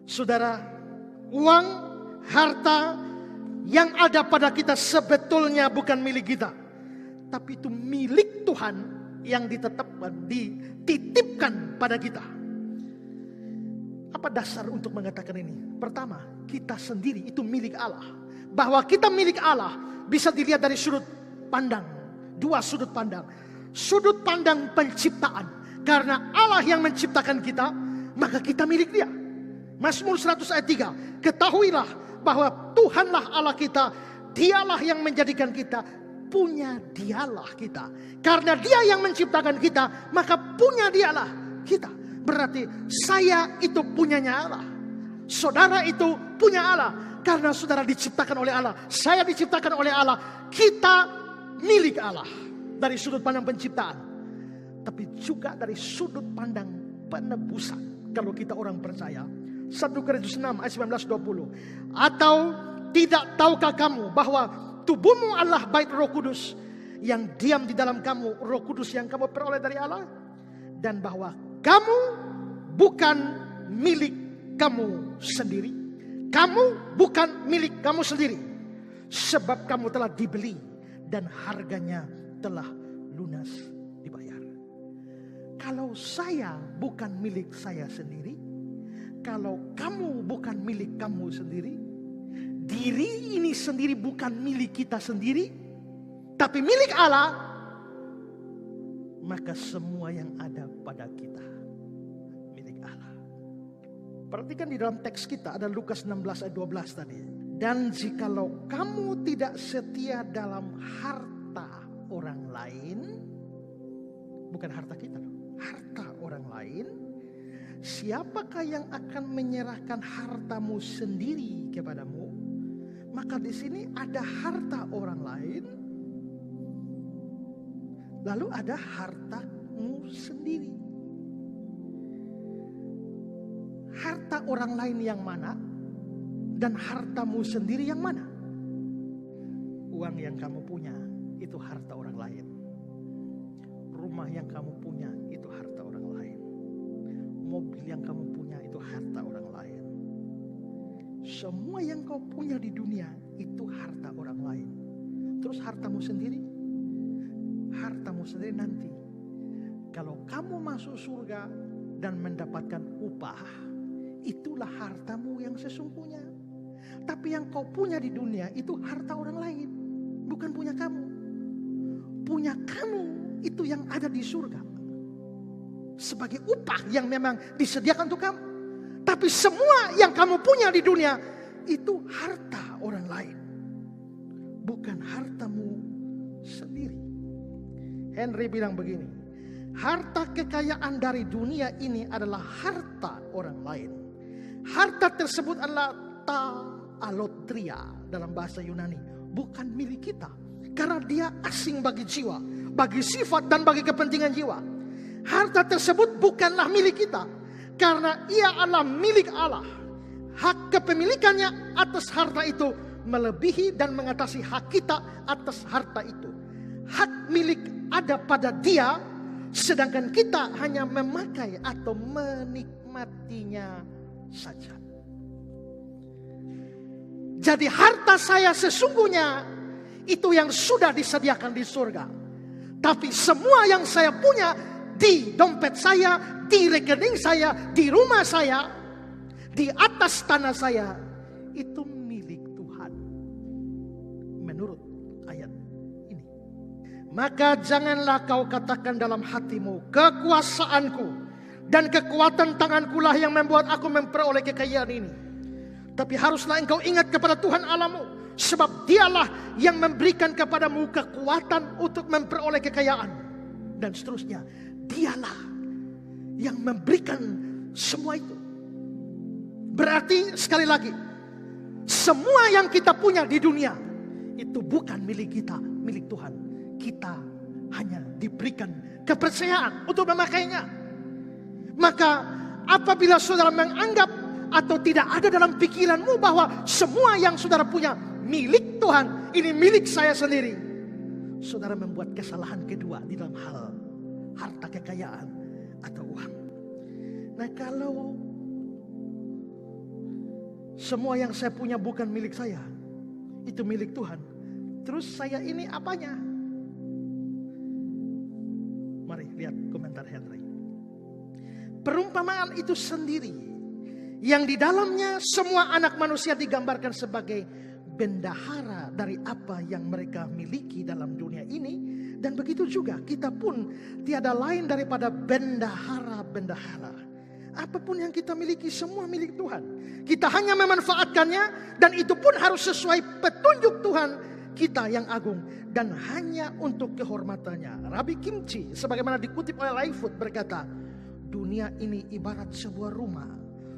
Saudara, uang, harta yang ada pada kita sebetulnya bukan milik kita, tapi itu milik Tuhan yang dititipkan pada kita. Apa dasar untuk mengatakan ini? Pertama, kita sendiri itu milik Allah. Bahwa kita milik Allah bisa dilihat dari sudut pandang. Dua sudut pandang. Sudut pandang penciptaan. Karena Allah yang menciptakan kita, maka kita milik Dia. Mazmur 100 ayat 3. Ketahuilah bahwa Tuhanlah Allah kita. Dialah yang menjadikan kita. Punya Dialah kita. Karena Dia yang menciptakan kita, maka punya Dialah kita. Berarti saya itu punyanya Allah. Saudara itu punya Allah. Karena saudara diciptakan oleh Allah. Saya diciptakan oleh Allah. Kita milik Allah. Dari sudut pandang penciptaan. Tapi juga dari sudut pandang penebusan. Kalau kita orang percaya. 1 Korintus 6 ayat 19-20. Atau tidak tahukah kamu bahwa tubuhmu adalah bait Roh Kudus yang diam di dalam kamu. Roh Kudus yang kamu peroleh dari Allah. Dan bahwa kamu bukan milik kamu sendiri. Kamu bukan milik kamu sendiri. Sebab kamu telah dibeli dan harganya telah lunas dibayar. Kalau saya bukan milik saya sendiri, kalau kamu bukan milik kamu sendiri, diri ini sendiri bukan milik kita sendiri, tapi milik Allah, maka semua yang ada pada kita milik Allah. Perhatikan di dalam teks kita ada Lukas 16 ayat 12 tadi. Dan jikalau kamu tidak setia dalam harta orang lain, bukan harta kita, harta orang lain, siapakah yang akan menyerahkan hartamu sendiri kepadamu? Maka di sini ada harta orang lain, lalu ada hartamu sendiri. Harta orang lain yang mana? Dan hartamu sendiri yang mana? Uang yang kamu punya itu harta orang lain. Rumah yang kamu punya itu harta orang lain. Mobil yang kamu punya itu harta orang lain. Semua yang kau punya di dunia itu harta orang lain. Terus hartamu sendiri? Hartamu sendiri nanti. Kalau kamu masuk surga dan mendapatkan upah, itulah hartamu yang sesungguhnya. Tapi yang kau punya di dunia itu harta orang lain, bukan punya kamu. Punya kamu itu yang ada di surga sebagai upah yang memang disediakan untuk kamu. Tapi semua yang kamu punya di dunia itu harta orang lain, bukan hartamu sendiri. Henry bilang begini, harta kekayaan dari dunia ini adalah harta orang lain. Harta tersebut adalah alotria dalam bahasa Yunani, bukan milik kita. Karena dia asing bagi jiwa, bagi sifat dan bagi kepentingan jiwa. Harta tersebut bukanlah milik kita, karena ia adalah milik Allah. Hak kepemilikannya atas harta itu melebihi dan mengatasi hak kita atas harta itu. Hak milik ada pada Dia, sedangkan kita hanya memakai atau menikmatinya saja. Jadi harta saya sesungguhnya itu yang sudah disediakan di surga. Tapi semua yang saya punya di dompet saya, di rekening saya, di rumah saya, di atas tanah saya, itu milik Tuhan. Menurut ayat ini. Maka janganlah kau katakan dalam hatimu, kekuasaanku dan kekuatan tangankulah yang membuat aku memperoleh kekayaan ini. Tapi haruslah engkau ingat kepada Tuhan Allahmu, sebab Dialah yang memberikan kepadamu kekuatan untuk memperoleh kekayaan. Dan seterusnya, Dialah yang memberikan semua itu. Berarti sekali lagi, semua yang kita punya di dunia itu bukan milik kita, milik Tuhan. Kita hanya diberikan kepercayaan untuk memakainya. Maka apabila saudara menganggap atau tidak ada dalam pikiranmu bahwa semua yang saudara punya milik Tuhan, ini milik saya sendiri, saudara membuat kesalahan kedua di dalam hal harta kekayaan atau uang. Nah, kalau Semua yang saya punya bukan milik saya, itu milik Tuhan. Terus saya ini apanya? Mari lihat komentar Henry. Perumpamaan itu sendiri, yang di dalamnya semua anak manusia digambarkan sebagai bendahara dari apa yang mereka miliki dalam dunia ini. Dan begitu juga kita pun tiada lain daripada bendahara-bendahara. Apapun yang kita miliki semua milik Tuhan. Kita hanya memanfaatkannya, dan itu pun harus sesuai petunjuk Tuhan kita yang agung, dan hanya untuk kehormatannya. Rabbi Kimchi sebagaimana dikutip oleh Lightfoot berkata, dunia ini ibarat sebuah rumah,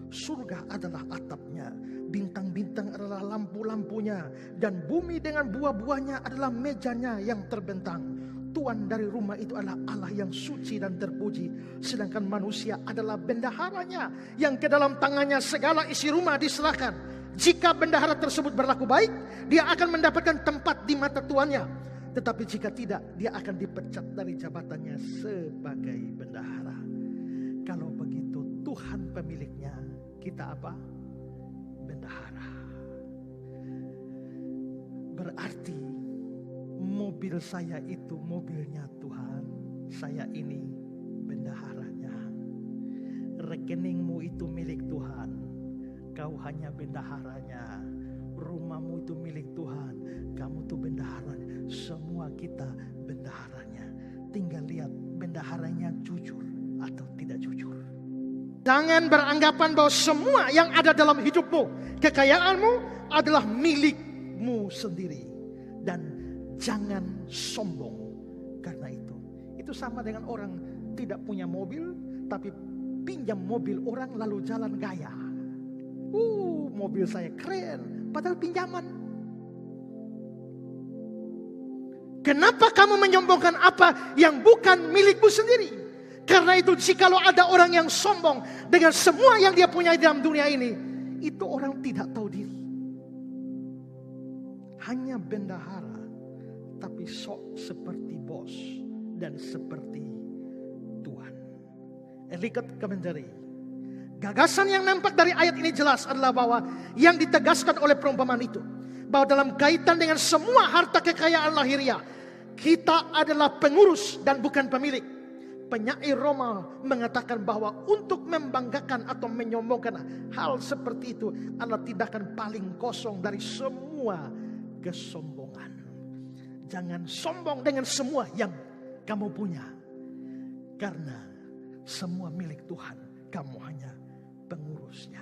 surga adalah atapnya, bintang-bintang adalah lampu-lampunya, dan bumi dengan buah-buahnya adalah mejanya yang terbentang. Tuan dari rumah itu adalah Allah yang suci dan terpuji, sedangkan manusia adalah bendaharanya, yang ke dalam tangannya segala isi rumah diserahkan. Jika bendahara tersebut berlaku baik, dia akan mendapatkan tempat di mata tuannya. Tetapi jika tidak, dia akan dipecat dari jabatannya sebagai bendahara. Kalau begitu Tuhan pemiliknya, kita apa? Bendahara. Berarti mobil saya itu mobilnya Tuhan. Saya ini bendaharanya. Rekeningmu itu milik Tuhan. Kau hanya bendaharanya. Rumahmu itu milik Tuhan. Kamu tuh bendaharanya. Semua kita bendaharanya. Tinggal lihat bendaharanya jujur atau tidak jujur. Jangan beranggapan bahwa semua yang ada dalam hidupmu, kekayaanmu adalah milikmu sendiri. Dan jangan sombong karena itu. Itu sama dengan orang tidak punya mobil, tapi pinjam mobil orang lalu jalan gaya. Mobil saya keren, padahal pinjaman. Kenapa kamu menyombongkan apa yang bukan milikmu sendiri? Karena itu jikalau ada orang yang sombong dengan semua yang dia punya dalam dunia ini, itu orang tidak tahu diri. Hanya bendahara, tapi sok seperti bos dan seperti Tuhan. Ellicott Commentary. Gagasan yang nampak dari ayat ini jelas adalah bahwa yang ditegaskan oleh perumpamaan itu, bahwa dalam kaitan dengan semua harta kekayaan lahiriah, kita adalah pengurus dan bukan pemilik. Penyair Roma mengatakan bahwa untuk membanggakan atau menyombongkan hal seperti itu adalah tindakan paling kosong dari semua kesombongan. Jangan sombong dengan semua yang kamu punya, karena semua milik Tuhan. Kamu hanya pengurusnya.